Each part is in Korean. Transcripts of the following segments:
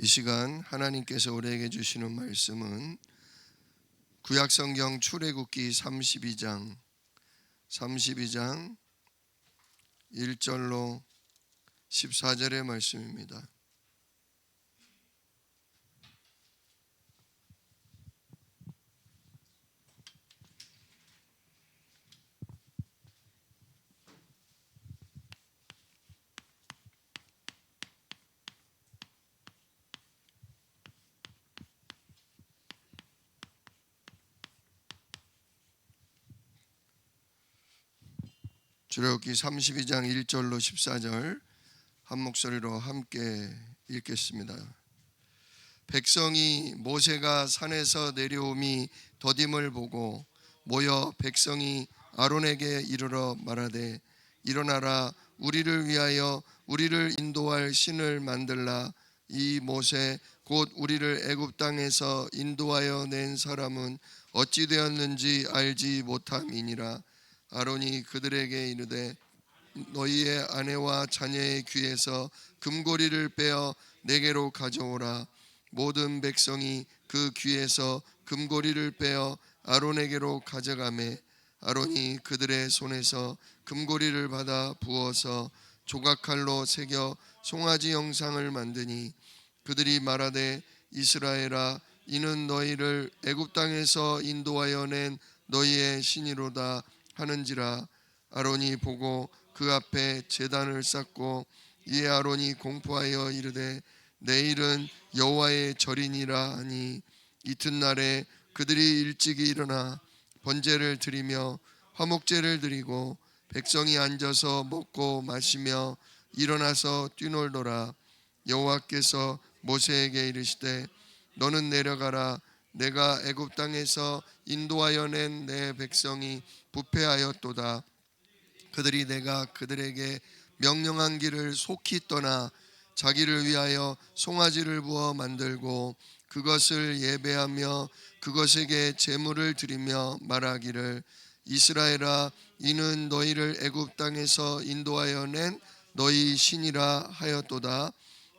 이 시간 하나님께서 우리에게 주시는 말씀은 구약성경 출애굽기 32장 1절로 14절의 말씀입니다. 출애굽기 32장 1절로 14절 한 목소리로 함께 읽겠습니다. 백성이 모세가 산에서 내려옴이 더딤을 보고 모여 백성이 아론에게 이르러 말하되 일어나라, 우리를 위하여 우리를 인도할 신을 만들라. 이 모세 곧 우리를 애굽 땅에서 인도하여 낸 사람은 어찌 되었는지 알지 못함이니라. 아론이 그들에게 이르되 너희의 아내와 자녀의 귀에서 금고리를 빼어 내게로 가져오라. 모든 백성이 그 귀에서 금고리를 빼어 아론에게로 가져가매 아론이 그들의 손에서 금고리를 받아 부어서 조각칼로 새겨 송아지 형상을 만드니 그들이 말하되 이스라엘아, 이는 너희를 애굽 땅에서 인도하여 낸 너희의 신이로다 하는지라. 아론이 보고 그 앞에 제단을 쌓고 이에 아론이 공포하여 이르되 내일은 여호와의 절이니라 하니 이튿날에 그들이 일찍이 일어나 번제를 드리며 화목제를 드리고 백성이 앉아서 먹고 마시며 일어나서 뛰놀더라. 여호와께서 모세에게 이르시되 너는 내려가라. 내가 애굽 땅에서 인도하여 낸 내 백성이 부패하였도다. 그들이 내가 그들에게 명령한 길을 속히 떠나 자기를 위하여 송아지를 부어 만들고 그것을 예배하며 그것에게 제물을 드리며 말하기를 이스라엘아, 이는 너희를 애굽 땅에서 인도하여 낸 너희 신이라 하였도다.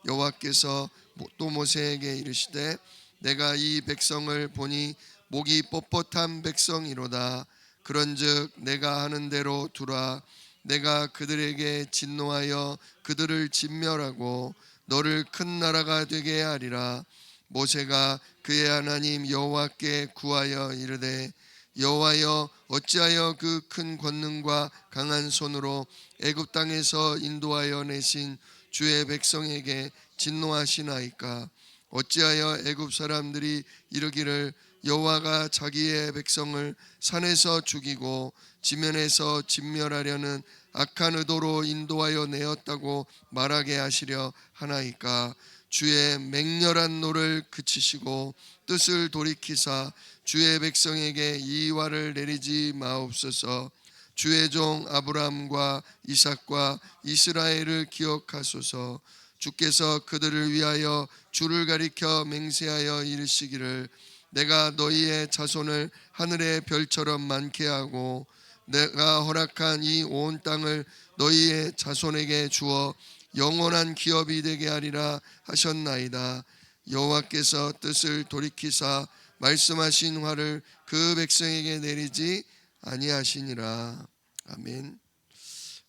여호와께서 또 모세에게 이르시되 내가 이 백성을 보니 목이 뻣뻣한 백성이로다. 그런즉 내가 하는 대로 두라. 내가 그들에게 진노하여 그들을 진멸하고 너를 큰 나라가 되게 하리라. 모세가 그의 하나님 여호와께 구하여 이르되 여호와여, 어찌하여 그 큰 권능과 강한 손으로 애굽 땅에서 인도하여 내신 주의 백성에게 진노하시나이까. 어찌하여 애굽 사람들이 이르기를 여호와가 자기의 백성을 산에서 죽이고 지면에서 진멸하려는 악한 의도로 인도하여 내었다고 말하게 하시려 하나이까. 주의 맹렬한 노를 그치시고 뜻을 돌이키사 주의 백성에게 이의화를 내리지 마옵소서. 주의 종 아브라함과 이삭과 이스라엘을 기억하소서. 주께서 그들을 위하여 주를 가리켜 맹세하여 이르시기를 내가 너희의 자손을 하늘의 별처럼 많게 하고 내가 허락한 이 온 땅을 너희의 자손에게 주어 영원한 기업이 되게 하리라 하셨나이다. 여호와께서 뜻을 돌이키사 말씀하신 화를 그 백성에게 내리지 아니하시니라. 아멘.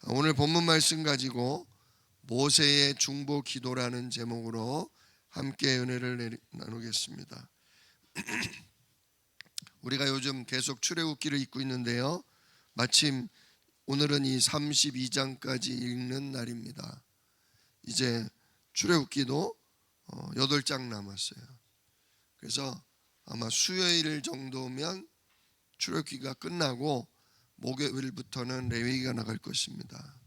오늘 본문 말씀 가지고 모세의 중보 기도라는 제목으로 함께 은혜를 나누겠습니다. 우리가 요즘 계속 출애굽기를 읽고 있는데요, 마침 오늘은 이 32장까지 읽는 날입니다. 이제 출애굽기도 8장 남았어요. 그래서 아마 수요일 정도면 출애굽기가 끝나고 목요일부터는 레위기가 나갈 것입니다.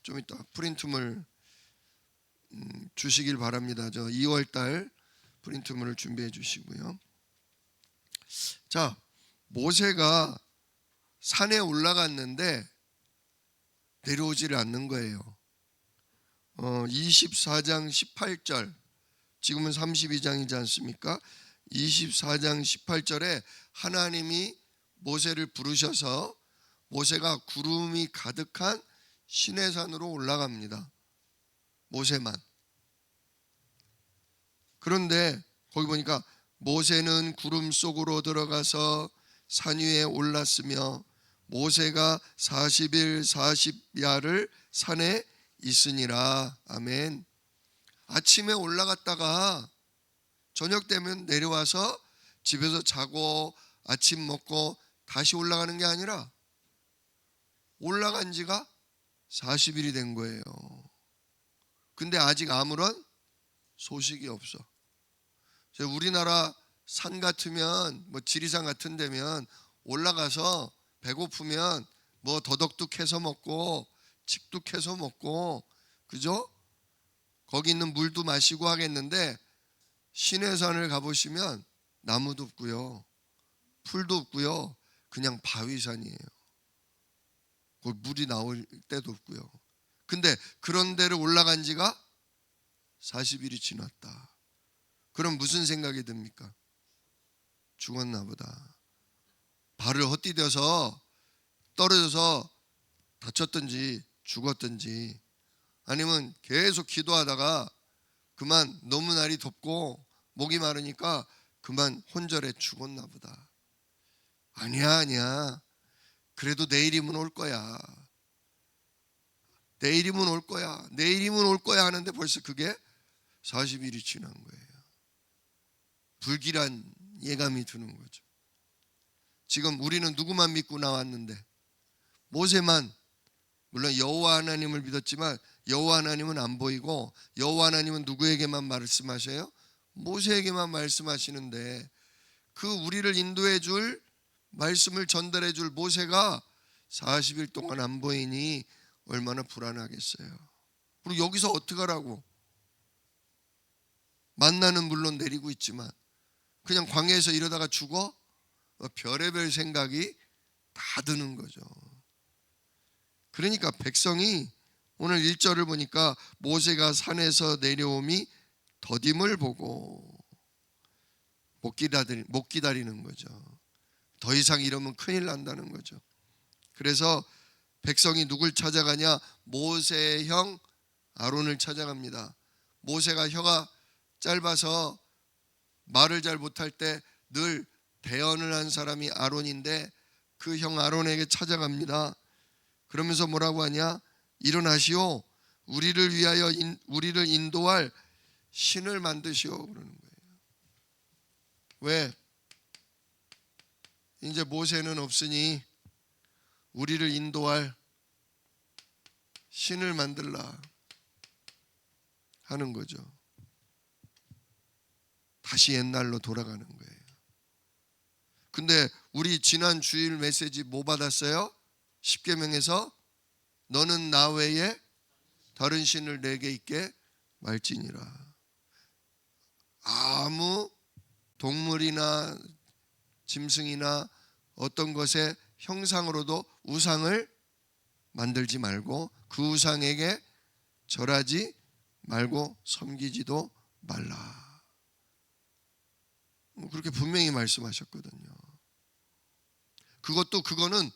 좀 이따 프린트물 주시길 바랍니다. 저 2월달 프린트물을 준비해 주시고요. 자, 모세가 산에 올라갔는데 내려오지를 않는 거예요. 24장 18절, 지금은 32장이지 않습니까? 24장 18절에 하나님이 모세를 부르셔서 모세가 구름이 가득한 시내산으로 올라갑니다. 모세만. 그런데 거기 보니까 모세는 구름 속으로 들어가서 산 위에 올랐으며 모세가 40일 40야를 산에 있으니라. 아멘. 아침에 올라갔다가 저녁 되면 내려와서 집에서 자고 아침 먹고 다시 올라가는 게 아니라 올라간 지가 40일이 된 거예요. 근데 아직 아무런 소식이 없어. 우리나라 산 같으면 뭐 지리산 같은 데면 올라가서 배고프면 뭐 더덕도 캐서 먹고 칡도 캐서 먹고, 그죠? 거기 있는 물도 마시고 하겠는데 시내산을 가보시면 나무도 없고요, 풀도 없고요, 그냥 바위산이에요. 거기 물이 나올 때도 없고요. 근데 그런 데를 올라간 지가 40일이 지났다. 그럼 무슨 생각이 듭니까? 죽었나 보다. 발을 헛디뎌서 떨어져서 다쳤든지 죽었든지, 아니면 계속 기도하다가 그만 너무 날이 덥고 목이 마르니까 그만 혼절에 죽었나 보다. 아니야. 그래도 내일이면 올 거야. 내일이면 올 거야. 내일이면 올 거야 하는데 벌써 그게 40일이 지난 거예요. 불길한 예감이 드는 거죠. 지금 우리는 누구만 믿고 나왔는데? 모세만. 물론 여호와 하나님을 믿었지만 여호와 하나님은 안 보이고, 여호와 하나님은 누구에게만 말씀하셔요? 모세에게만 말씀하시는데, 그 우리를 인도해 줄, 말씀을 전달해 줄 모세가 40일 동안 안 보이니 얼마나 불안하겠어요. 그리고 여기서 어떡하라고? 만나는 물론 내리고 있지만 그냥 광야에서 이러다가 죽어? 별의별 생각이 다 드는 거죠. 그러니까 백성이 오늘 1절을 보니까 모세가 산에서 내려옴이 더딤을 보고 못 기다리는 거죠. 더 이상 이러면 큰일 난다는 거죠. 그래서 백성이 누굴 찾아가냐? 모세의 형 아론을 찾아갑니다. 모세가 혀가 짧아서 말을 잘 못할 때 늘 대언을 한 사람이 아론인데 그 형 아론에게 찾아갑니다. 그러면서 뭐라고 하냐? 일어나시오. 우리를 인도할 신을 만드시오. 그러는 거예요. 왜? 이제 모세는 없으니 우리를 인도할 신을 만들라 하는 거죠. 다시 옛날로 돌아가는 거예요. 근데 우리 지난 주일 메시지 뭐 받았어요? 십계명에서 너는 나 외에 다른 신을 내게 있게 말지니라. 아무 동물이나 짐승이나 어떤 것의 형상으로도 우상을 만들지 말고 그 우상에게 절하지 말고 섬기지도 말라. 그렇게 분명히 말씀하셨거든요. 그거는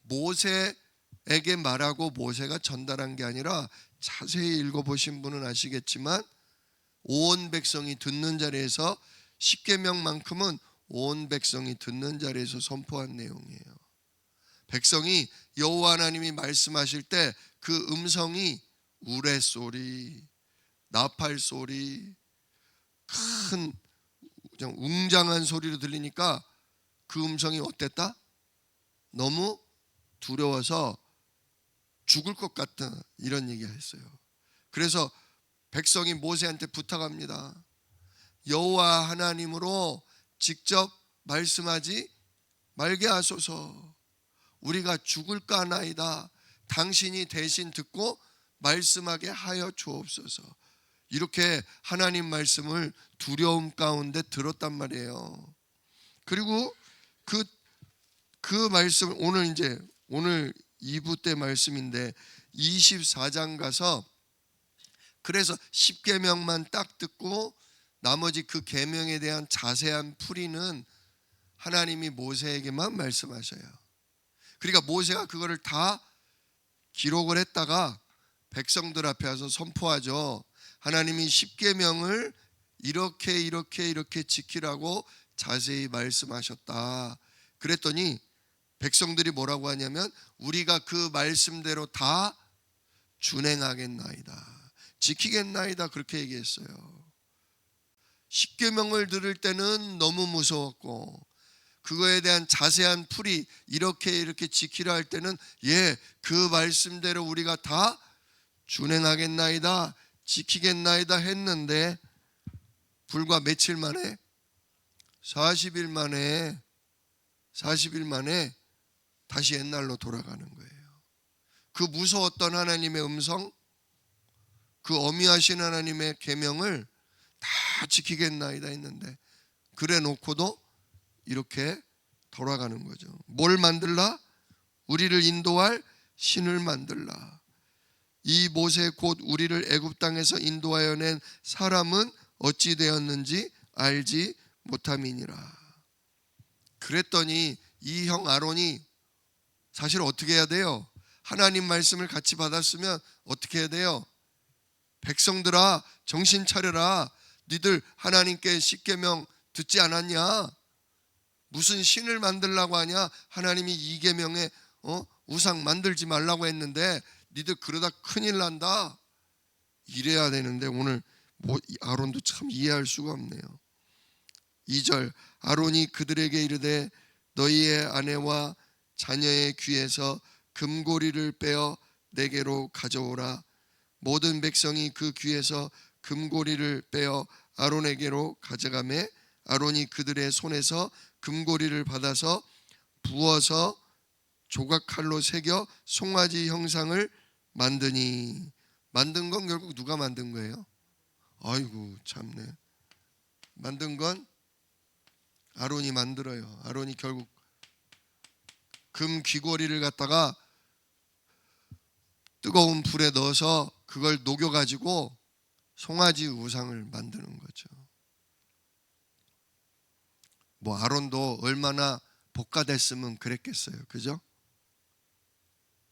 모세에게 말하고 모세가 전달한 게 아니라, 자세히 읽어보신 분은 아시겠지만 온 백성이 듣는 자리에서, 십계명만큼은 온 백성이 듣는 자리에서 선포한 내용이에요. 백성이 여호와 하나님이 말씀하실 때 그 음성이 우레소리, 나팔소리, 큰 그냥 웅장한 소리로 들리니까 그 음성이 어땠다? 너무 두려워서 죽을 것 같다, 이런 얘기가 했어요. 그래서 백성이 모세한테 부탁합니다. 여호와 하나님으로 직접 말씀하지 말게 하소서. 우리가 죽을까 하나이다. 당신이 대신 듣고 말씀하게 하여 주옵소서. 이렇게 하나님 말씀을 두려움 가운데 들었단 말이에요. 그리고 그 말씀을 오늘 2부 때 말씀인데 24장 가서, 그래서 10계명만 딱 듣고 나머지 그 계명에 대한 자세한 풀이는 하나님이 모세에게만 말씀하셔요. 그러니까 모세가 그거를 다 기록을 했다가 백성들 앞에 와서 선포하죠. 하나님이 10계명을 이렇게 지키라고 자세히 말씀하셨다. 그랬더니 백성들이 뭐라고 하냐면 우리가 그 말씀대로 다 준행하겠나이다, 지키겠나이다, 그렇게 얘기했어요. 십계명을 들을 때는 너무 무서웠고 그거에 대한 자세한 풀이 이렇게 지키라 할 때는 그 말씀대로 우리가 다 준행하겠나이다, 지키겠나이다 했는데 불과 며칠 만에 40일 만에 다시 옛날로 돌아가는 거예요. 그 무서웠던 하나님의 음성, 그 어미하신 하나님의 계명을 다 지키겠나이다 했는데 그래 놓고도 이렇게 돌아가는 거죠. 뭘 만들라? 우리를 인도할 신을 만들라. 이 모세 곧 우리를 애굽 땅에서 인도하여 낸 사람은 어찌 되었는지 알지 못함이니라. 그랬더니 이 형 아론이 사실 어떻게 해야 돼요? 하나님 말씀을 같이 받았으면 어떻게 해야 돼요? 백성들아 정신 차려라. 니들 하나님께 십계명 듣지 않았냐? 무슨 신을 만들라고 하냐? 하나님이 이 계명에 우상 만들지 말라고 했는데 니들 그러다 큰일 난다. 이래야 되는데 오늘 아론도 참 이해할 수가 없네요. 2절 아론이 그들에게 이르되 너희의 아내와 자녀의 귀에서 금고리를 빼어 내게로 가져오라. 모든 백성이 그 귀에서 금고리를 빼어 아론에게로 가져가매 아론이 그들의 손에서 금고리를 받아서 부어서 조각칼로 새겨 송아지 형상을 만드니. 만든 건 결국 누가 만든 거예요? 아이고 참네. 만든 건 아론이 만들어요. 아론이 결국 금 귀고리를 갖다가 뜨거운 불에 넣어서 그걸 녹여가지고 송아지 우상을 만드는 거죠. 뭐 아론도 얼마나 복가됐으면 그랬겠어요. 그죠?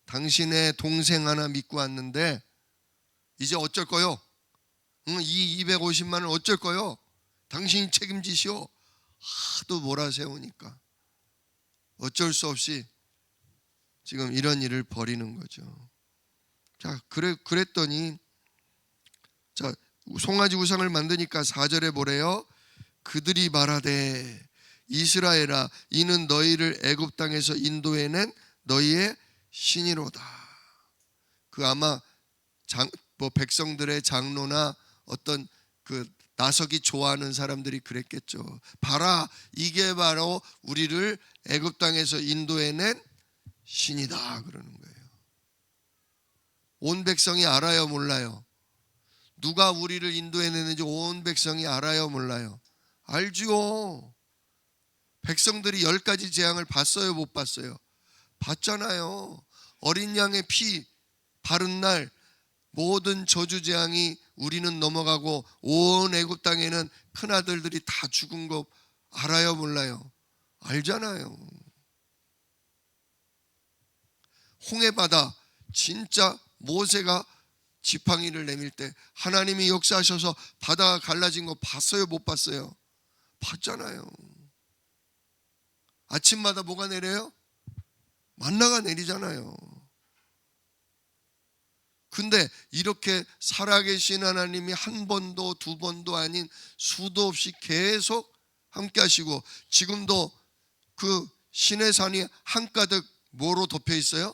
당신의 동생 하나 믿고 왔는데 이제 어쩔 거요? 이 250만 원 어쩔 거요? 당신이 책임지시오. 하도 몰아세우니까 어쩔 수 없이 지금 이런 일을 벌이는 거죠. 자, 그랬더니 자, 송아지 우상을 만드니까 4절에 뭐래요? 그들이 말하되 이스라엘아 이는 너희를 애굽 땅에서 인도해낸 너희의 신이로다. 그 아마 백성들의 장로나 어떤 그 나서기 좋아하는 사람들이 그랬겠죠. 봐라, 이게 바로 우리를 애굽 땅에서 인도해낸 신이다 그러는 거예요. 온 백성이 알아요, 몰라요? 누가 우리를 인도해내는지 온 백성이 알아요, 몰라요? 알죠. 백성들이 10가지 재앙을 봤어요, 못 봤어요? 봤잖아요. 어린 양의 피 바른 날 모든 저주 재앙이 우리는 넘어가고 온 애굽 땅에는 큰아들들이 다 죽은 거 알아요, 몰라요? 알잖아요. 홍해바다 진짜 모세가 지팡이를 내밀 때 하나님이 역사하셔서 바다가 갈라진 거 봤어요, 못 봤어요? 봤잖아요. 아침마다 뭐가 내려요? 만나가 내리잖아요. 근데 이렇게 살아계신 하나님이 한 번도 두 번도 아닌 수도 없이 계속 함께 하시고 지금도 그 신의 산이 한가득 뭐로 덮여 있어요?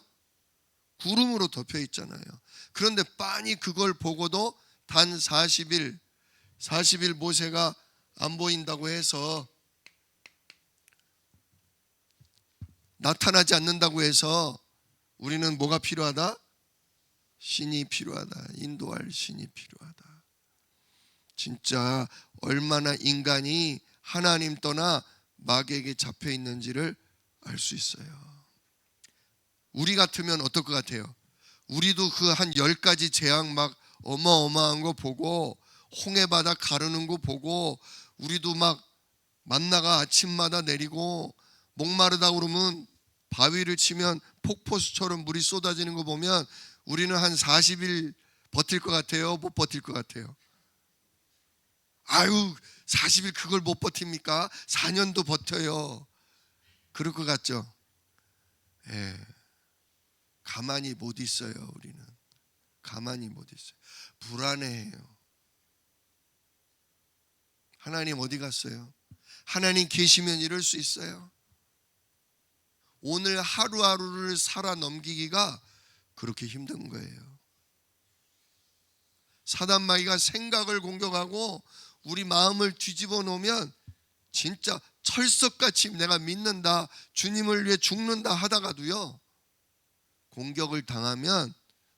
구름으로 덮여 있잖아요. 그런데 빤히 그걸 보고도 단 40일 모세가 안 보인다고 해서 나타나지 않는다고 해서 우리는 뭐가 필요하다? 신이 필요하다. 인도할 신이 필요하다. 진짜 얼마나 인간이 하나님 떠나 마귀에게 잡혀 있는지를 알 수 있어요. 우리 같으면 어떨 것 같아요? 우리도 그 한 10가지 재앙 막 어마어마한 거 보고 홍해바다 가르는 거 보고 우리도 막 만나가 아침마다 내리고 목마르다 그러면 바위를 치면 폭포수처럼 물이 쏟아지는 거 보면 우리는 한 40일 버틸 것 같아요? 못 버틸 것 같아요? 아유 40일 그걸 못 버팁니까? 4년도 버텨요. 그럴 것 같죠? 예. 가만히 못 있어요. 우리는 가만히 못 있어요. 불안해해요. 하나님 어디 갔어요? 하나님 계시면 이럴 수 있어요. 오늘 하루하루를 살아 넘기기가 그렇게 힘든 거예요. 사단 마귀가 생각을 공격하고 우리 마음을 뒤집어 놓으면 진짜 철석같이 내가 믿는다, 주님을 위해 죽는다 하다가도요, 공격을 당하면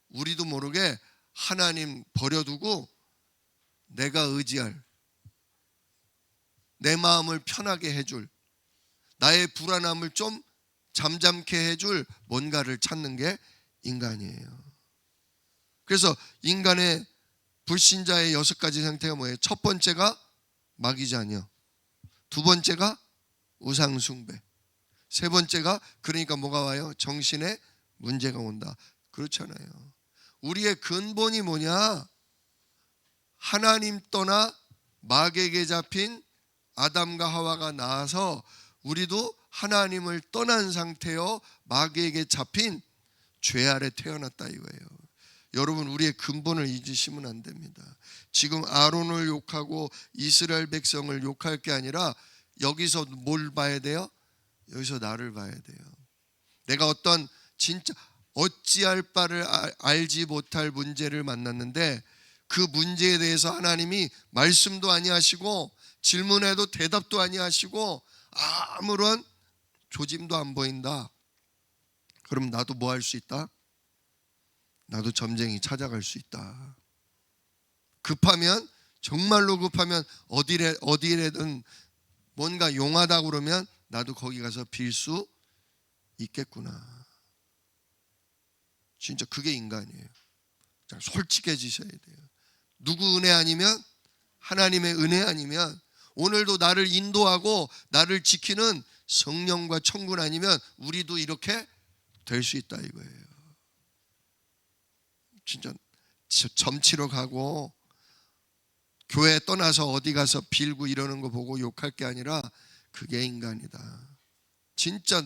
우리도 모르게 하나님 버려두고 내가 의지할, 내 마음을 편하게 해줄, 나의 불안함을 좀 잠잠케 해줄 뭔가를 찾는 게 인간이에요. 그래서 인간의 불신자의 6가지 상태가 뭐예요? 첫 번째가 마귀자녀, 두 번째가 우상숭배, 세 번째가 그러니까 뭐가 와요? 정신에 문제가 온다. 그렇잖아요. 우리의 근본이 뭐냐? 하나님 떠나 마귀에게 잡힌 아담과 하와가 나와서 우리도 하나님을 떠난 상태여 마귀에게 잡힌 죄 아래 태어났다 이거예요. 여러분, 우리의 근본을 잊으시면 안 됩니다. 지금 아론을 욕하고 이스라엘 백성을 욕할 게 아니라 여기서 뭘 봐야 돼요? 여기서 나를 봐야 돼요. 내가 어떤 진짜 어찌할 바를 알지 못할 문제를 만났는데 그 문제에 대해서 하나님이 말씀도 아니하시고 질문해도 대답도 아니하시고 아무런 조짐도 안 보인다. 그럼 나도 뭐 할 수 있다? 나도 점쟁이 찾아갈 수 있다. 급하면, 정말로 급하면 어디래든 뭔가 용하다 그러면 나도 거기 가서 빌 수 있겠구나. 진짜 그게 인간이에요. 솔직해지셔야 돼요. 누구 은혜 아니면, 하나님의 은혜 아니면, 오늘도 나를 인도하고 나를 지키는 성령과 천군 아니면 우리도 이렇게 될 수 있다 이거예요. 진짜 점치러 가고 교회 떠나서 어디 가서 빌고 이러는 거 보고 욕할 게 아니라 그게 인간이다. 진짜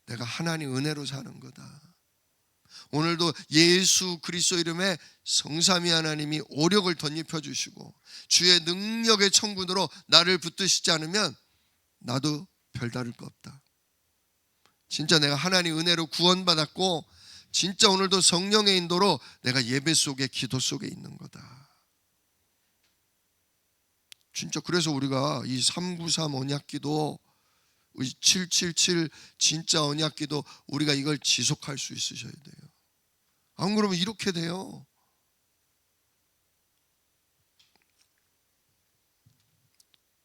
내가 하나님 은혜로 사는 거다. 오늘도 예수 그리스도 이름에 성삼위 하나님이 오력을 덧입혀 주시고 주의 능력의 천군으로 나를 붙드시지 않으면 나도 별다를 거 없다. 진짜 내가 하나님 은혜로 구원받았고 진짜 오늘도 성령의 인도로 내가 예배 속에 기도 속에 있는 거다. 진짜 그래서 우리가 이 393 언약기도 777 진짜 언약기도 우리가 이걸 지속할 수 있으셔야 돼요. 안 그러면 이렇게 돼요.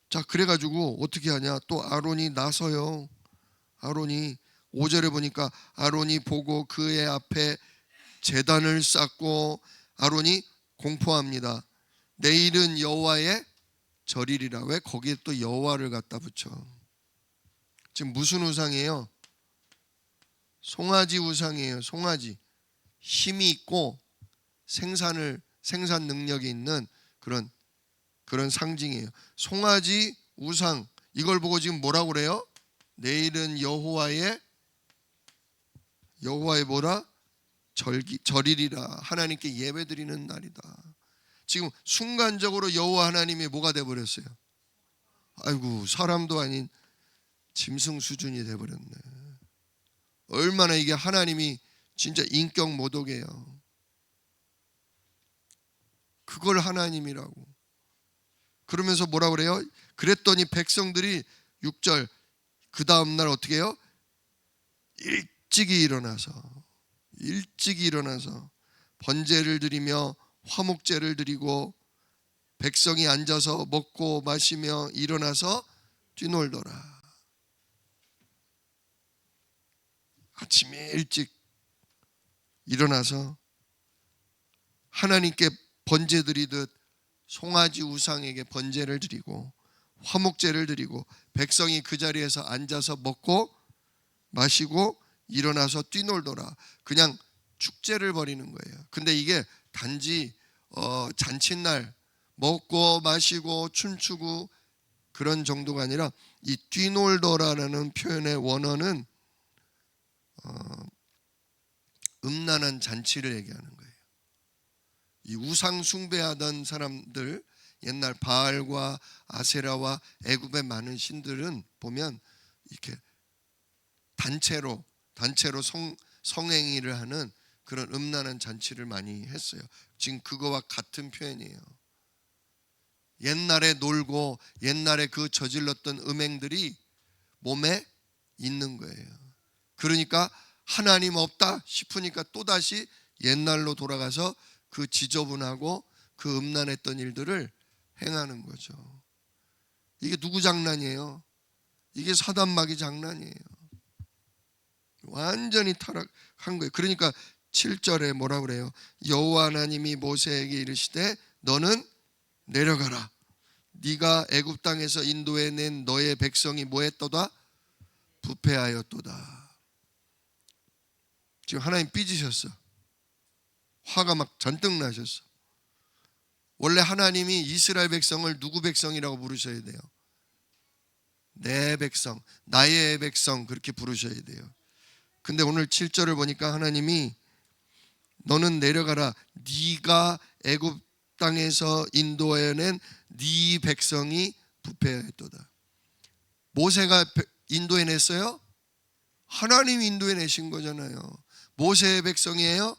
자, 그래가지고 어떻게 하냐? 또 아론이 나서요. 아론이 5절에 보니까 아론이 보고 그의 앞에 제단을 쌓고 아론이 공포합니다. 내일은 여호와의 절이리라. 왜 거기에 또 여호와를 갖다 붙여? 지금 무슨 우상이에요? 송아지 우상이에요. 송아지. 힘이 있고 생산 능력이 있는 그런 상징이에요. 송아지 우상, 이걸 보고 지금 뭐라고 그래요? 내일은 여호와의 뭐라? 절이리라. 하나님께 예배드리는 날이다. 지금 순간적으로 여호와 하나님이 뭐가 돼버렸어요? 아이고, 사람도 아닌 짐승 수준이 돼버렸네. 얼마나 이게 하나님이 진짜 인격 모독이에요. 그걸 하나님이라고. 그러면서 뭐라 그래요? 그랬더니 백성들이 6절 그 다음날 어떻게 해요? 일찍이 일어나서 번제를 드리며 화목제를 드리고 백성이 앉아서 먹고 마시며 일어나서 뛰놀더라. 아침에 일찍 일어나서 하나님께 번제 드리듯 송아지 우상에게 번제를 드리고 화목제를 드리고 백성이 그 자리에서 앉아서 먹고 마시고 일어나서 뛰놀더라. 그냥 축제를 벌이는 거예요. 근데 이게 단지 잔칫날 먹고 마시고 춤추고 그런 정도가 아니라 이 뛰놀더라라는 표현의 원어는 음란한 잔치를 얘기하는 거예요. 이 우상 숭배하던 사람들, 옛날 바알과 아세라와 애굽의 많은 신들은 보면 이렇게 단체로 성행위를 하는 그런 음란한 잔치를 많이 했어요. 지금 그거와 같은 표현이에요. 옛날에 놀고 옛날에 그 저질렀던 음행들이 몸에 있는 거예요. 그러니까 하나님 없다 싶으니까 또다시 옛날로 돌아가서 그 지저분하고 그 음란했던 일들을 행하는 거죠. 이게 누구 장난이에요? 이게 사단마귀 장난이에요. 완전히 타락한 거예요. 그러니까 7절에 뭐라 그래요? 여호와 하나님이 모세에게 이르시되 너는 내려가라. 네가 애굽 땅에서 인도해 낸 너의 백성이 뭐했도다? 부패하였도다. 지금 하나님 삐지셨어. 화가 막 잔뜩 나셨어. 원래 하나님이 이스라엘 백성을 누구 백성이라고 부르셔야 돼요? 내 백성, 나의 백성 그렇게 부르셔야 돼요. 근데 오늘 7절을 보니까 하나님이 너는 내려가라. 네가 애굽 땅에서 인도해낸 네 백성이 부패했도다. 모세가 인도해냈어요? 하나님 인도해내신 거잖아요. 모세의 백성이에요?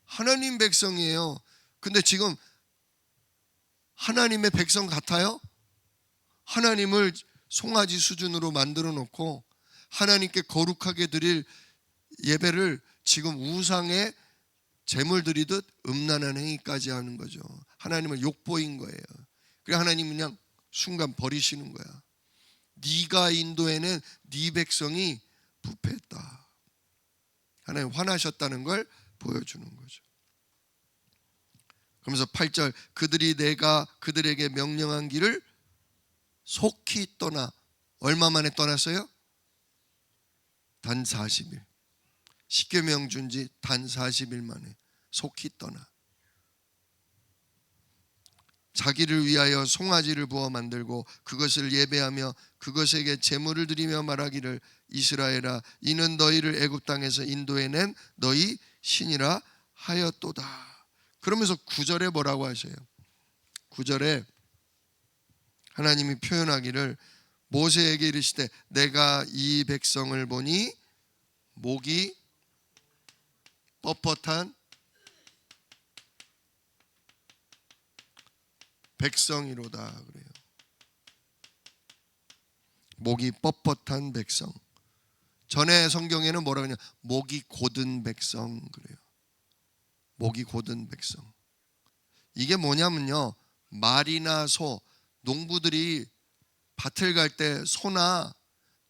하나님 백성이에요. 근데 지금 하나님의 백성 같아요? 하나님을 송아지 수준으로 만들어 놓고 하나님께 거룩하게 드릴 예배를 지금 우상에 제물 드리듯 음란한 행위까지 하는 거죠. 하나님을 욕보인 거예요. 그래서 하나님은 그냥 순간 버리시는 거야. 네가 인도해낸 네 백성이 부패했다. 하나님 화나셨다는 걸 보여주는 거죠. 그러면서 8절 그들이 내가 그들에게 명령한 길을 속히 떠나. 얼마 만에 떠났어요? 단 40일. 십계명 준 지 단 40일 만에 속히 떠나. 자기를 위하여 송아지를 부어 만들고 그것을 예배하며 그것에게 제물을 드리며 말하기를 이스라엘아 이는 너희를 애굽 땅에서 인도해낸 너희 신이라 하였도다. 그러면서 9절에 뭐라고 하셔요? 9절에 하나님이 표현하기를 모세에게 이르시되 내가 이 백성을 보니 목이 뻣뻣한 백성이로다 그래요. 목이 뻣뻣한 백성. 전에 성경에는 뭐라 그러냐? 목이 곧은 백성 그래요. 목이 곧은 백성. 이게 뭐냐면요. 말이나 소, 농부들이 밭을 갈 때 소나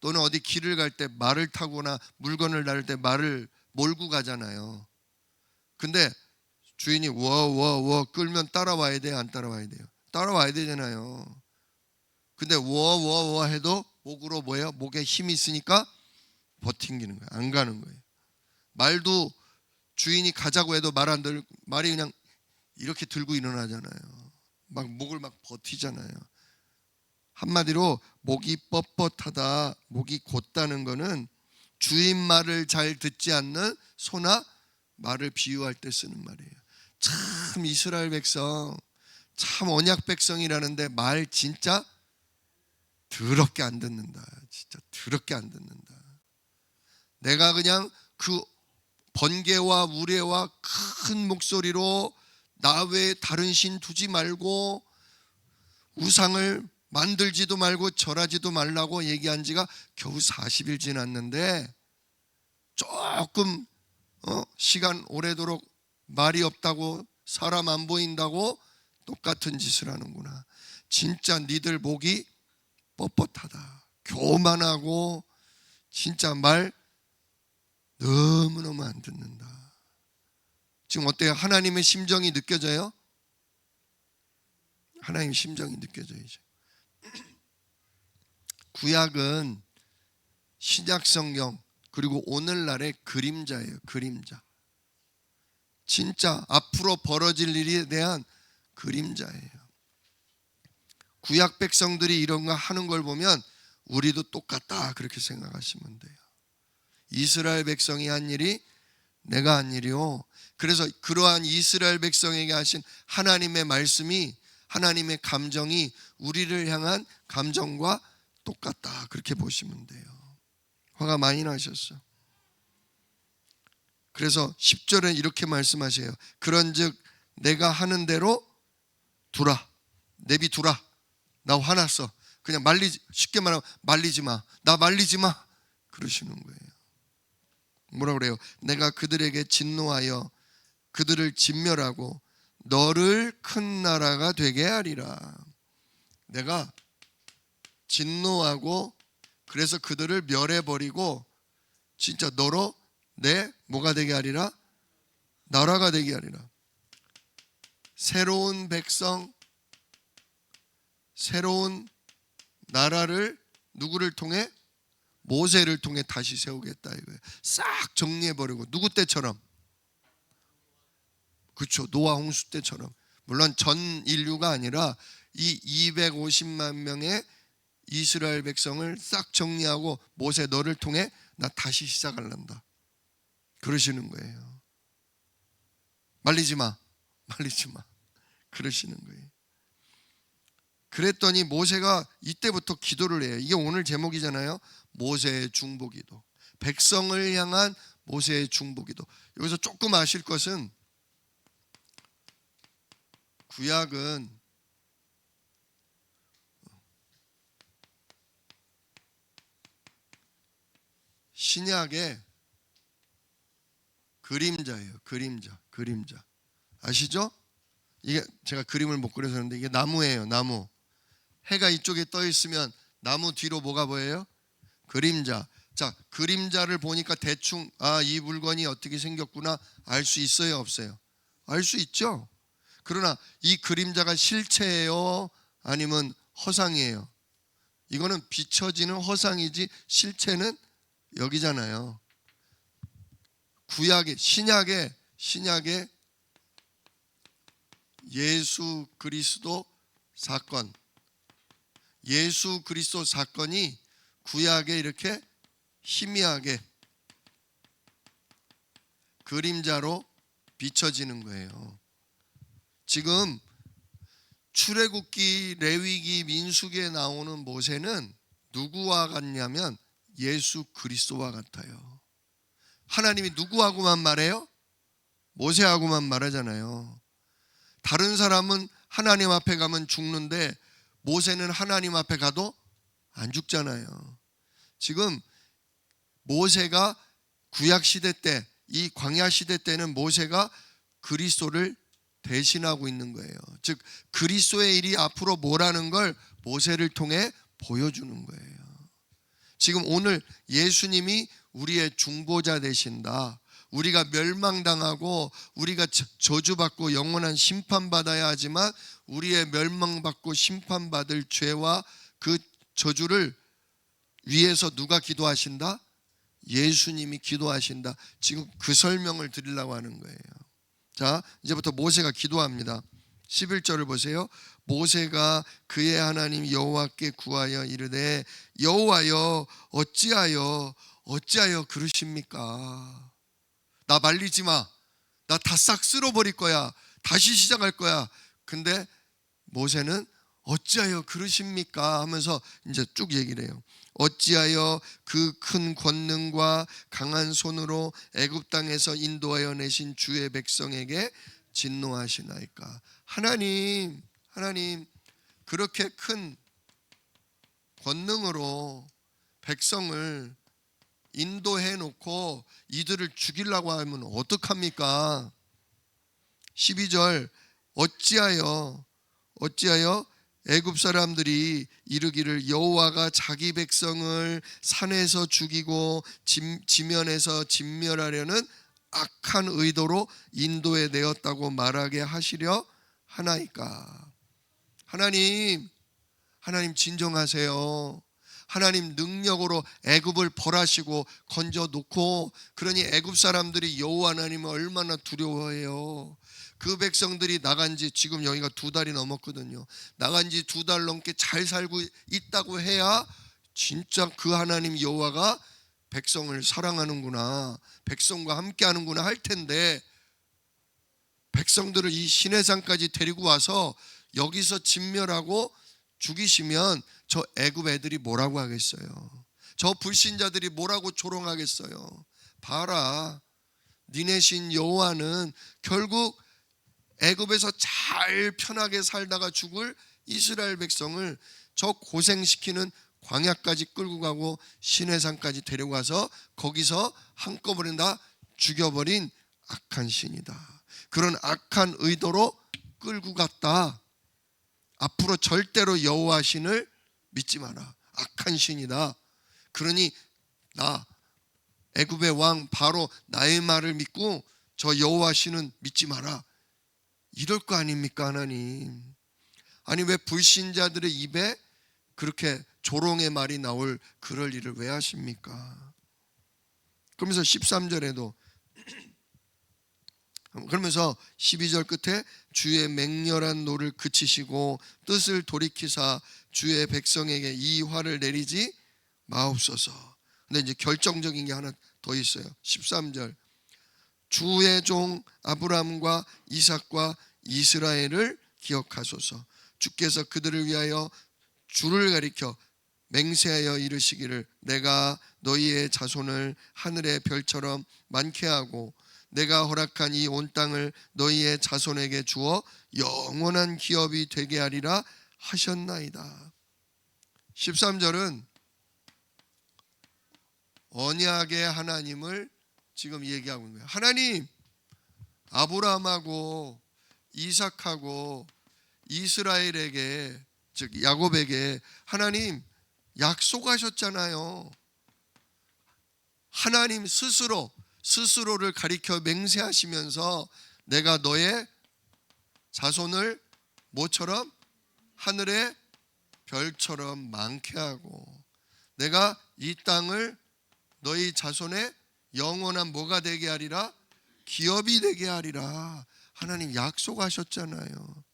또는 어디 길을 갈 때 말을 타거나 물건을 나를 때 말을 몰고 가잖아요. 근데 주인이 워워워 끌면 따라와야 돼요? 안 따라와야 돼요? 따라와야 되잖아요. 근데 워워워 해도 목으로 뭐예요? 목에 힘이 있으니까 버팅기는 거예요. 안 가는 거예요. 말도 주인이 가자고 해도 말 안 들고 말이 그냥 이렇게 들고 일어나잖아요. 막 목을 막 버티잖아요. 한마디로 목이 뻣뻣하다, 목이 곧다는 거는 주인 말을 잘 듣지 않는 소나 말을 비유할 때 쓰는 말이에요. 참 이스라엘 백성, 참 언약 백성이라는데 말 진짜 더럽게 안 듣는다. 진짜 더럽게 안 듣는다. 내가 그냥 그 번개와 우레와 큰 목소리로 나 외에 다른 신 두지 말고 우상을 만들지도 말고 절하지도 말라고 얘기한 지가 겨우 40일 지났는데 조금 시간 오래도록 말이 없다고 사람 안 보인다고 똑같은 짓을 하는구나. 진짜 니들 목이 뻣뻣하다. 교만하고 진짜 말 너무너무 안 듣는다. 지금 어때요? 하나님의 심정이 느껴져요? 하나님의 심정이 느껴져야죠. 구약은 신약 성경 그리고 오늘날의 그림자예요. 그림자. 진짜 앞으로 벌어질 일에 대한 그림자예요. 구약 백성들이 이런 거 하는 걸 보면 우리도 똑같다 그렇게 생각하시면 돼요. 이스라엘 백성이 한 일이 내가 한 일이요. 그래서 그러한 이스라엘 백성에게 하신 하나님의 말씀이, 하나님의 감정이 우리를 향한 감정과 똑같다 그렇게 보시면 돼요. 화가 많이 나셨어. 그래서 10절에 이렇게 말씀하세요. 그런즉 내가 하는 대로 두라. 내비두라. 나 화났어. 그냥 쉽게 말하면 말리지 마. 나 말리지 마. 그러시는 거예요. 뭐라 그래요? 내가 그들에게 진노하여 그들을 진멸하고 너를 큰 나라가 되게 하리라. 내가 진노하고 그래서 그들을 멸해버리고 진짜 너로 내 뭐가 되게 하리라? 나라가 되게 하리라. 새로운 백성, 새로운 나라를 누구를 통해? 모세를 통해 다시 세우겠다 이거예요. 싹 정리해버리고 누구 때처럼? 그렇죠. 노아 홍수 때처럼. 물론 전 인류가 아니라 이 250만 명의 이스라엘 백성을 싹 정리하고 모세 너를 통해 나 다시 시작할란다. 그러시는 거예요. 말리지 마. 말리지 마. 그러시는 거예요. 그랬더니 모세가 이때부터 기도를 해요. 이게 오늘 제목이잖아요. 모세의 중보기도. 백성을 향한 모세의 중보기도. 여기서 조금 아실 것은 구약은 신약의 그림자예요. 그림자. 아시죠? 이게 제가 그림을 못 그려서 그런데 이게 나무예요. 나무. 해가 이쪽에 떠 있으면 나무 뒤로 뭐가 보여요? 그림자. 자, 그림자를 보니까 대충 이 물건이 어떻게 생겼구나 알 수 있어요, 없어요? 알 수 있죠. 그러나 이 그림자가 실체예요, 아니면 허상이에요? 이거는 비춰지는 허상이지 실체는 여기잖아요. 구약의 신약의 예수 그리스도 사건, 예수 그리스도 사건이 구약에 이렇게 희미하게 그림자로 비춰지는 거예요. 지금 출애굽기, 레위기, 민수기에 나오는 모세는 누구와 같냐면 예수 그리스도와 같아요. 하나님이 누구하고만 말해요? 모세하고만 말하잖아요. 다른 사람은 하나님 앞에 가면 죽는데 모세는 하나님 앞에 가도 안 죽잖아요. 지금 모세가 구약시대 때, 이 광야시대 때는 모세가 그리스도를 대신하고 있는 거예요. 즉 그리스도의 일이 앞으로 뭐라는 걸 모세를 통해 보여주는 거예요. 지금 오늘 예수님이 우리의 중보자 되신다. 우리가 멸망당하고 우리가 저주받고 영원한 심판받아야 하지만 우리의 멸망받고 심판받을 죄와 그 저주를 위해서 누가 기도하신다? 예수님이 기도하신다. 지금 그 설명을 드리려고 하는 거예요. 자, 이제부터 모세가 기도합니다. 11절을 보세요. 모세가 그의 하나님 여호와께 구하여 이르되 여호와여 어찌하여 그러십니까? 나 말리지 마. 나 다 싹 쓸어버릴 거야. 다시 시작할 거야. 근데 모세는 어찌하여 그러십니까? 하면서 이제 쭉 얘기를 해요. 어찌하여 그 큰 권능과 강한 손으로 애굽 땅에서 인도하여 내신 주의 백성에게 진노하시나이까? 하나님 그렇게 큰 권능으로 백성을 인도해 놓고 이들을 죽이려고 하면 어떡합니까? 12절 어찌하여 애굽 사람들이 이르기를 여호와가 자기 백성을 산에서 죽이고 지면에서 진멸하려는 악한 의도로 인도해 내었다고 말하게 하시려 하나이까? 하나님 진정하세요. 하나님 능력으로 애굽을 벌하시고 건져 놓고, 그러니 애굽 사람들이 여호와 하나님을 얼마나 두려워해요. 그 백성들이 나간 지 지금 여기가 2달이 넘었거든요. 나간 지 2달 넘게 잘 살고 있다고 해야 진짜 그 하나님 여호와가 백성을 사랑하는구나, 백성과 함께 하는구나 할 텐데, 백성들을 이 시내산까지 데리고 와서 여기서 진멸하고 죽이시면 저 애굽 애들이 뭐라고 하겠어요? 저 불신자들이 뭐라고 조롱하겠어요? 봐라, 니네 신 여호와는 결국 애굽에서 잘 편하게 살다가 죽을 이스라엘 백성을 저 고생시키는 광야까지 끌고 가고 시내산까지 데려가서 거기서 한꺼번에 다 죽여버린 악한 신이다. 그런 악한 의도로 끌고 갔다. 앞으로 절대로 여호와 신을 믿지 마라. 악한 신이다. 그러니 나 애굽의 왕 바로 나의 말을 믿고 저 여호와 신은 믿지 마라. 이럴 거 아닙니까 하나님? 아니 왜 불신자들의 입에 그렇게 조롱의 말이 나올 그럴 일을 왜 하십니까? 그러면서 13절에도 그러면서 12절 끝에 주의 맹렬한 노를 그치시고 뜻을 돌이키사 주의 백성에게 이 화를 내리지 마옵소서. 근데 이제 결정적인 게 하나 더 있어요. 13절 주의 종 아브라함과 이삭과 이스라엘을 기억하소서. 주께서 그들을 위하여 주를 가리켜 맹세하여 이르시기를 내가 너희의 자손을 하늘의 별처럼 많게 하고 내가 허락한 이 온 땅을 너희의 자손에게 주어 영원한 기업이 되게 하리라 하셨나이다. 13절은 언약의 하나님을 지금 얘기하고 있는 거예요. 하나님, 아브라함하고 이삭하고 이스라엘에게, 즉 야곱에게 하나님 약속하셨잖아요. 하나님 스스로를 가리켜 맹세하시면서 내가 너의 자손을 뭐처럼? 하늘의 별처럼 많게 하고 내가 이 땅을 너희 자손의 영원한 뭐가 되게 하리라? 기업이 되게 하리라. 하나님 약속하셨잖아요.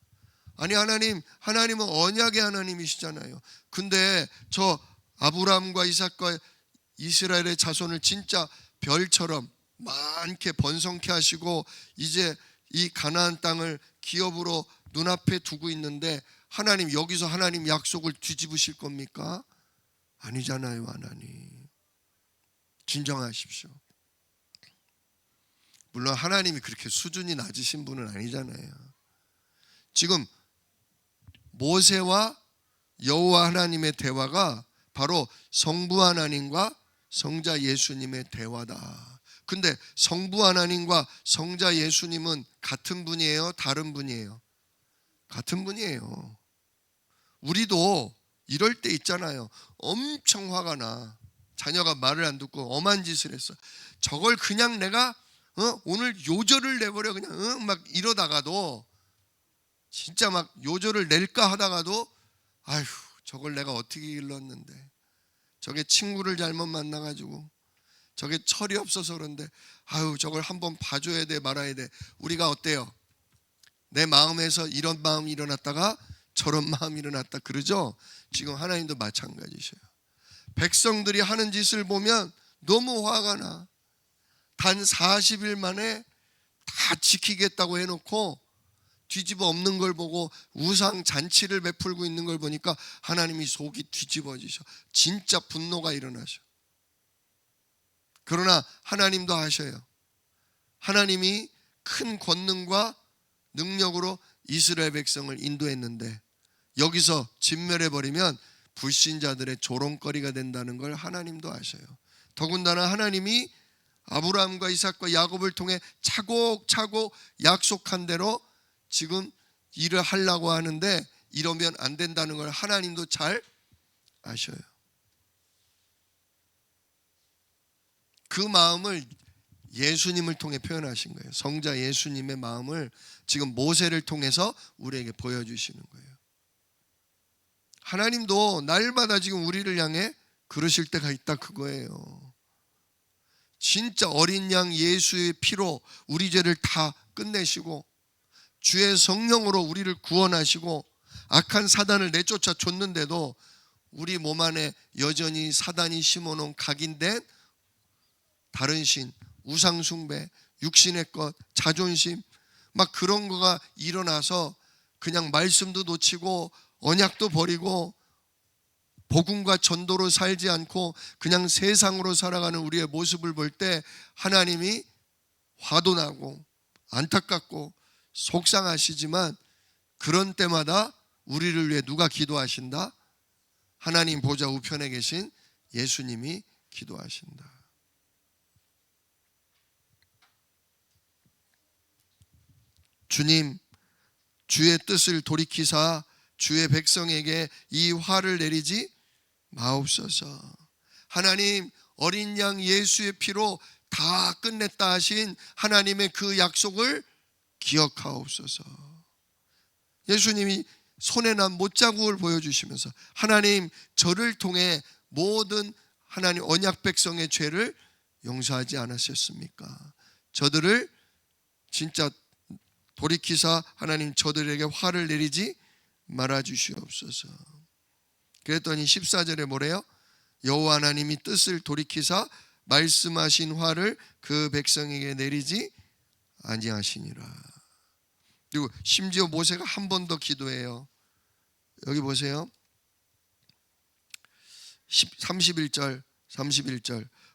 아니 하나님은 언약의 하나님이시잖아요. 근데 저 아브라함과 이삭과 이스라엘의 자손을 진짜 별처럼 많게 번성케 하시고 이제 이 가나안 땅을 기업으로 눈앞에 두고 있는데 하나님 여기서 하나님 약속을 뒤집으실 겁니까? 아니잖아요. 하나님 진정하십시오. 물론 하나님이 그렇게 수준이 낮으신 분은 아니잖아요. 지금 모세와 여호와 하나님의 대화가 바로 성부 하나님과 성자 예수님의 대화다. 근데 성부 하나님과 성자 예수님은 같은 분이에요? 다른 분이에요? 같은 분이에요. 우리도 이럴 때 있잖아요. 엄청 화가 나. 자녀가 말을 안 듣고 엄한 짓을 했어. 저걸 그냥 내가 오늘 요절을 내버려 그냥 막 이러다가도 진짜 막 요절을 낼까 하다가도 아휴 저걸 내가 어떻게 일렀는데, 저게 친구를 잘못 만나가지고 저게 철이 없어서 그런데 아유 저걸 한번 봐줘야 돼 말아야 돼. 우리가 어때요? 내 마음에서 이런 마음이 일어났다가 저런 마음이 일어났다 그러죠? 지금 하나님도 마찬가지셔요. 백성들이 하는 짓을 보면 너무 화가 나. 단 40일 만에 다 지키겠다고 해놓고 뒤집어 엎는 걸 보고 우상 잔치를 베풀고 있는 걸 보니까 하나님이 속이 뒤집어지셔. 진짜 분노가 일어나셔. 그러나 하나님도 하셔요. 하나님이 큰 권능과 능력으로 이스라엘 백성을 인도했는데 여기서 진멸해버리면 불신자들의 조롱거리가 된다는 걸 하나님도 아셔요. 더군다나 하나님이 아브라함과 이삭과 야곱을 통해 차곡차곡 약속한 대로 지금 일을 하려고 하는데 이러면 안 된다는 걸 하나님도 잘 아셔요. 그 마음을 예수님을 통해 표현하신 거예요. 성자 예수님의 마음을 지금 모세를 통해서 우리에게 보여주시는 거예요. 하나님도 날마다 지금 우리를 향해 그러실 때가 있다 그거예요. 진짜 어린 양 예수의 피로 우리 죄를 다 끝내시고 주의 성령으로 우리를 구원하시고 악한 사단을 내쫓아 줬는데도 우리 몸 안에 여전히 사단이 심어놓은 각인된 다른 신, 우상숭배, 육신의 것, 자존심 막 그런 거가 일어나서 그냥 말씀도 놓치고 언약도 버리고 복음과 전도로 살지 않고 그냥 세상으로 살아가는 우리의 모습을 볼 때 하나님이 화도 나고 안타깝고 속상하시지만 그런 때마다 우리를 위해 누가 기도하신다? 하나님 보좌 우편에 계신 예수님이 기도하신다. 주님, 주의 뜻을 돌이키사 주의 백성에게 이 화를 내리지 마옵소서. 하나님, 어린 양 예수의 피로 다 끝냈다 하신 하나님의 그 약속을 기억하옵소서. 예수님이 손에 난 못자국을 보여주시면서 하나님, 저를 통해 모든 하나님 언약 백성의 죄를 용서하지 않으셨습니까? 저들을 진짜 돌이키사 하나님 저들에게 화를 내리지 말아주시옵소서. 그랬더니 14절에 뭐래요? 여호와 하나님이 뜻을 돌이키사 말씀하신 화를 그 백성에게 내리지 아니하시니라. 그리고 심지어 모세가 한 번 더 기도해요. 여기 보세요. 31절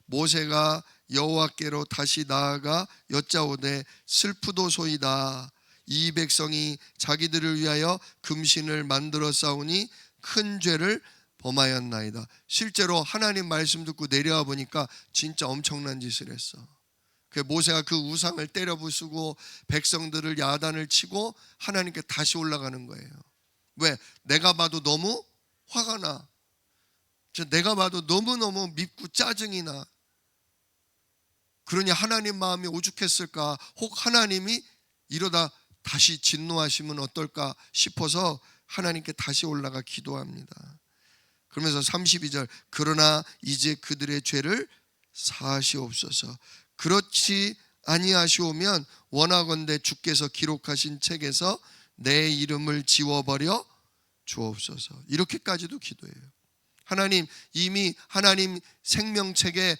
모세가 여호와께로 다시 나아가 여짜오되 슬프도소이다. 이 백성이 자기들을 위하여 금신을 만들어 싸우니 큰 죄를 범하였나이다. 실제로 하나님 말씀 듣고 내려와 보니까 진짜 엄청난 짓을 했어. 모세가 그 우상을 때려 부수고 백성들을 야단을 치고 하나님께 다시 올라가는 거예요. 왜? 내가 봐도 너무 화가 나. 내가 봐도 너무너무 밉고 짜증이 나. 그러니 하나님 마음이 오죽했을까? 혹 하나님이 이러다 다시 진노하시면 어떨까 싶어서 하나님께 다시 올라가 기도합니다. 그러면서 32절 그러나 이제 그들의 죄를 사하시옵소서. 그렇지 아니하시오면 원하건대 주께서 기록하신 책에서 내 이름을 지워버려 주옵소서. 이렇게까지도 기도해요. 하나님, 이미 하나님 생명책에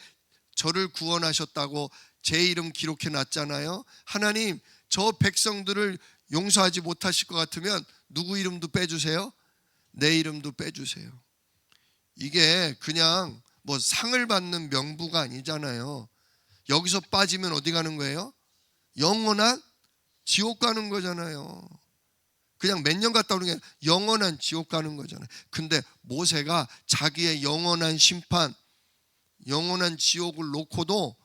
저를 구원하셨다고 제 이름 기록해 놨잖아요. 하나님, 저 백성들을 용서하지 못하실 것 같으면 누구 이름도 빼주세요. 내 이름도 빼주세요. 이게 그냥 뭐 상을 받는 명부가 아니잖아요. 여기서 빠지면 어디 가는 거예요? 영원한 지옥 가는 거잖아요. 그냥 몇 년 갔다 오는 게 영원한 지옥 가는 거잖아요. 근데 모세가 자기의 영원한 심판, 영원한 지옥을 놓고도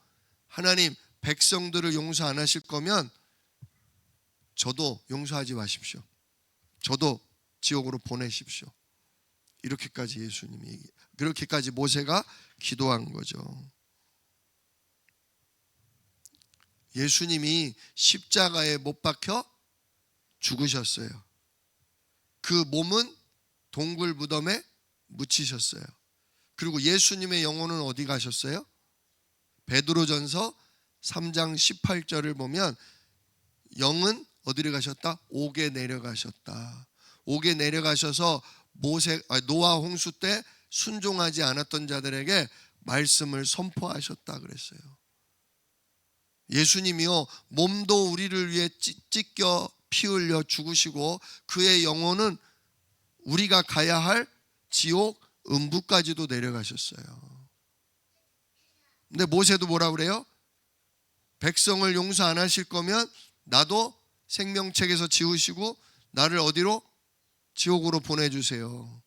하나님 백성들을 용서 안 하실 거면 저도 용서하지 마십시오. 저도 지옥으로 보내십시오. 이렇게까지 예수님이, 그렇게까지 모세가 기도한 거죠. 예수님이 십자가에 못 박혀 죽으셨어요. 그 몸은 동굴 무덤에 묻히셨어요. 그리고 예수님의 영혼은 어디 가셨어요? 베드로전서 3장 18절을 보면 영은 어디를 가셨다? 옥에 내려가셨다. 옥에 내려가셔서 노아 홍수 때 순종하지 않았던 자들에게 말씀을 선포하셨다 그랬어요. 예수님이요, 몸도 우리를 위해 찢겨 피 흘려 죽으시고 그의 영혼은 우리가 가야 할 지옥 음부까지도 내려가셨어요. 근데 모세도 뭐라 그래요? 백성을 용서 안 하실 거면 나도 생명책에서 지우시고 나를 어디로? 지옥으로 보내주세요.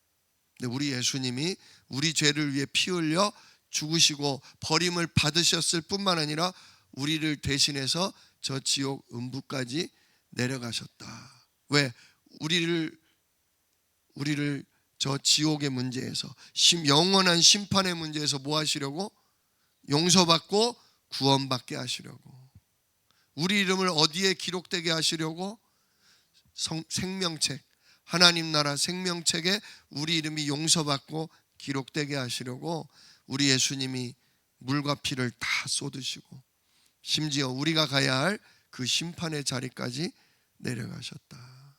근데 우리 예수님이 우리 죄를 위해 피 흘려 죽으시고 버림을 받으셨을 뿐만 아니라 우리를 대신해서 저 지옥 음부까지 내려가셨다. 왜? 우리를 저 지옥의 문제에서 영원한 심판의 문제에서 뭐 하시려고? 용서받고 구원받게 하시려고. 우리 이름을 어디에 기록되게 하시려고? 생명책, 하나님 나라 생명책에 우리 이름이 용서받고 기록되게 하시려고 우리 예수님이 물과 피를 다 쏟으시고 심지어 우리가 가야 할 그 심판의 자리까지 내려가셨다.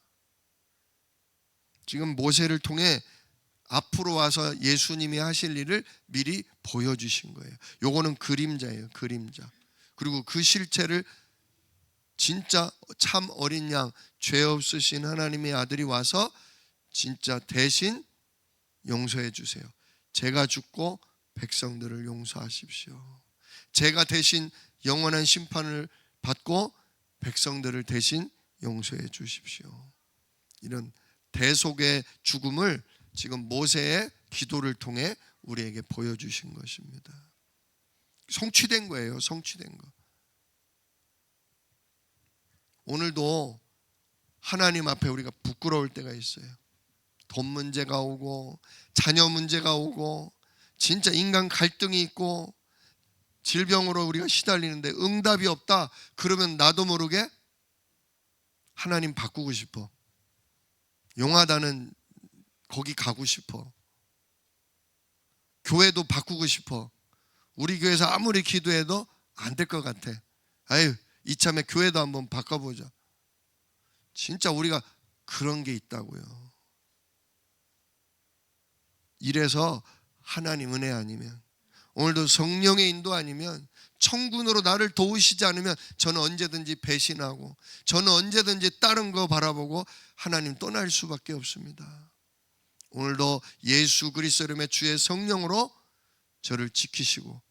지금 모세를 통해 앞으로 와서 예수님이 하실 일을 미리 보여주신 거예요. 요거는 그림자예요. 그림자. 그리고 그 실체를 진짜 참 어린 양, 죄 없으신 하나님의 아들이 와서 진짜 대신 용서해 주세요. 제가 죽고 백성들을 용서하십시오. 제가 대신 영원한 심판을 받고 백성들을 대신 용서해 주십시오. 이런 대속의 죽음을 지금 모세의 기도를 통해 우리에게 보여주신 것입니다. 성취된 거예요. 성취된 거. 오늘도 하나님 앞에 우리가 부끄러울 때가 있어요. 돈 문제가 오고 자녀 문제가 오고 진짜 인간 갈등이 있고 질병으로 우리가 시달리는데 응답이 없다. 그러면 나도 모르게 하나님 바꾸고 싶어. 용하다는 거기 가고 싶어. 교회도 바꾸고 싶어. 우리 교회에서 아무리 기도해도 안 될 것 같아. 아유, 이참에 교회도 한번 바꿔보자. 진짜 우리가 그런 게 있다고요. 이래서 하나님 은혜 아니면, 오늘도 성령의 인도 아니면, 천군으로 나를 도우시지 않으면 저는 언제든지 배신하고 저는 언제든지 다른 거 바라보고 하나님 떠날 수밖에 없습니다. 오늘도 예수 그리스도 이름의 주의 성령으로 저를 지키시고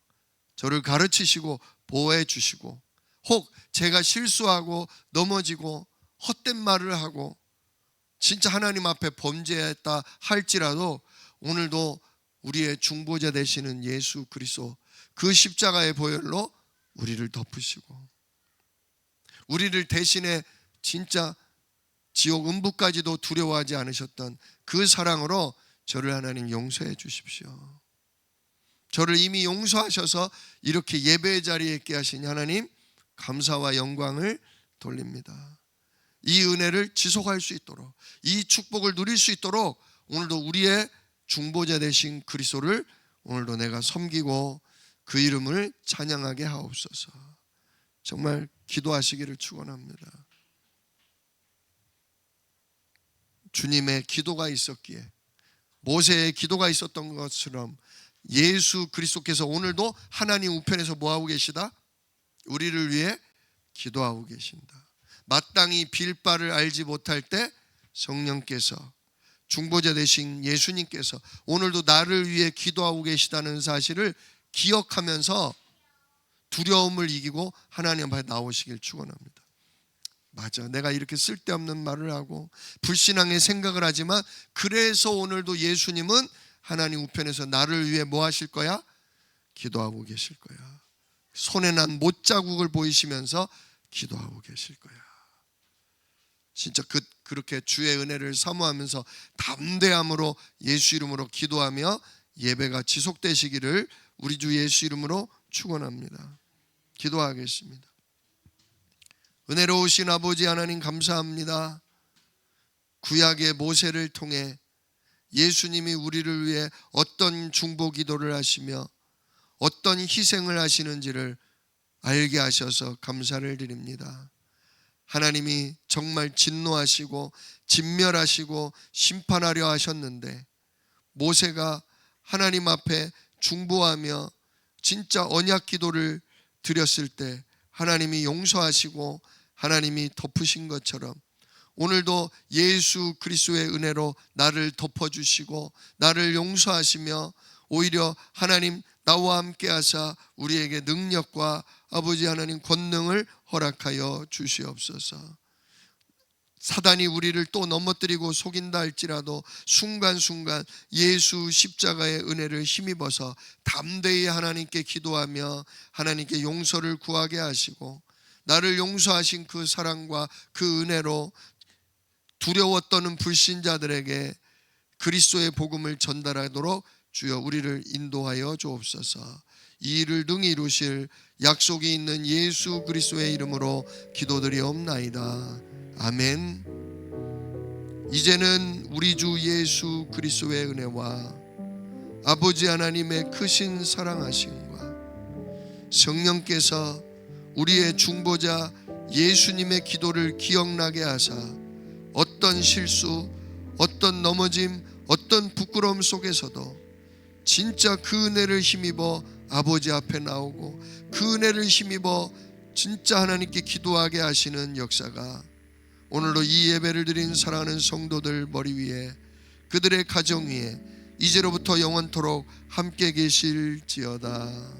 저를 가르치시고 보호해 주시고, 혹 제가 실수하고 넘어지고 헛된 말을 하고 진짜 하나님 앞에 범죄했다 할지라도 오늘도 우리의 중보자 되시는 예수 그리스도 그 십자가의 보혈로 우리를 덮으시고 우리를 대신에 진짜 지옥 음부까지도 두려워하지 않으셨던 그 사랑으로 저를 하나님 용서해 주십시오. 저를 이미 용서하셔서 이렇게 예배의 자리에 있게 하신 하나님 감사와 영광을 돌립니다. 이 은혜를 지속할 수 있도록, 이 축복을 누릴 수 있도록 오늘도 우리의 중보자 되신 그리스도를 오늘도 내가 섬기고 그 이름을 찬양하게 하옵소서. 정말 기도하시기를 축원합니다. 주님의 기도가 있었기에, 모세의 기도가 있었던 것처럼 예수 그리스도께서 오늘도 하나님 우편에서 뭐하고 계시다? 우리를 위해 기도하고 계신다. 마땅히 빌 바를 알지 못할 때 성령께서, 중보자 되신 예수님께서 오늘도 나를 위해 기도하고 계시다는 사실을 기억하면서 두려움을 이기고 하나님 앞에 나오시길 축원합니다. 맞아, 내가 이렇게 쓸데없는 말을 하고 불신앙의 생각을 하지만 그래서 오늘도 예수님은 하나님 우편에서 나를 위해 뭐 하실 거야? 기도하고 계실 거야. 손에 난 못자국을 보이시면서 기도하고 계실 거야. 진짜 그렇게 주의 은혜를 사모하면서 담대함으로 예수 이름으로 기도하며 예배가 지속되시기를 우리 주 예수 이름으로 축원합니다. 기도하겠습니다. 은혜로우신 아버지 하나님 감사합니다. 구약의 모세를 통해 예수님이 우리를 위해 어떤 중보 기도를 하시며 어떤 희생을 하시는지를 알게 하셔서 감사를 드립니다. 하나님이 정말 진노하시고 진멸하시고 심판하려 하셨는데 모세가 하나님 앞에 중보하며 진짜 언약 기도를 드렸을 때 하나님이 용서하시고 하나님이 덮으신 것처럼 오늘도 예수 그리스도의 은혜로 나를 덮어주시고 나를 용서하시며 오히려 하나님 나와 함께 하사 우리에게 능력과 아버지 하나님 권능을 허락하여 주시옵소서. 사단이 우리를 또 넘어뜨리고 속인다 할지라도 순간순간 예수 십자가의 은혜를 힘입어서 담대히 하나님께 기도하며 하나님께 용서를 구하게 하시고 나를 용서하신 그 사랑과 그 은혜로 두려워 떠는 불신자들에게 그리스도의 복음을 전달하도록 주여 우리를 인도하여 주옵소서. 이 일을 능히 이루실 약속이 있는 예수 그리스도의 이름으로 기도드리옵나이다. 아멘. 이제는 우리 주 예수 그리스도의 은혜와 아버지 하나님의 크신 사랑하심과 성령께서 우리의 중보자 예수님의 기도를 기억나게 하사 어떤 실수, 어떤 넘어짐, 어떤 부끄러움 속에서도 진짜 그 은혜를 힘입어 아버지 앞에 나오고 그 은혜를 힘입어 진짜 하나님께 기도하게 하시는 역사가 오늘도 이 예배를 드린 사랑하는 성도들 머리 위에, 그들의 가정 위에 이제로부터 영원토록 함께 계실지어다.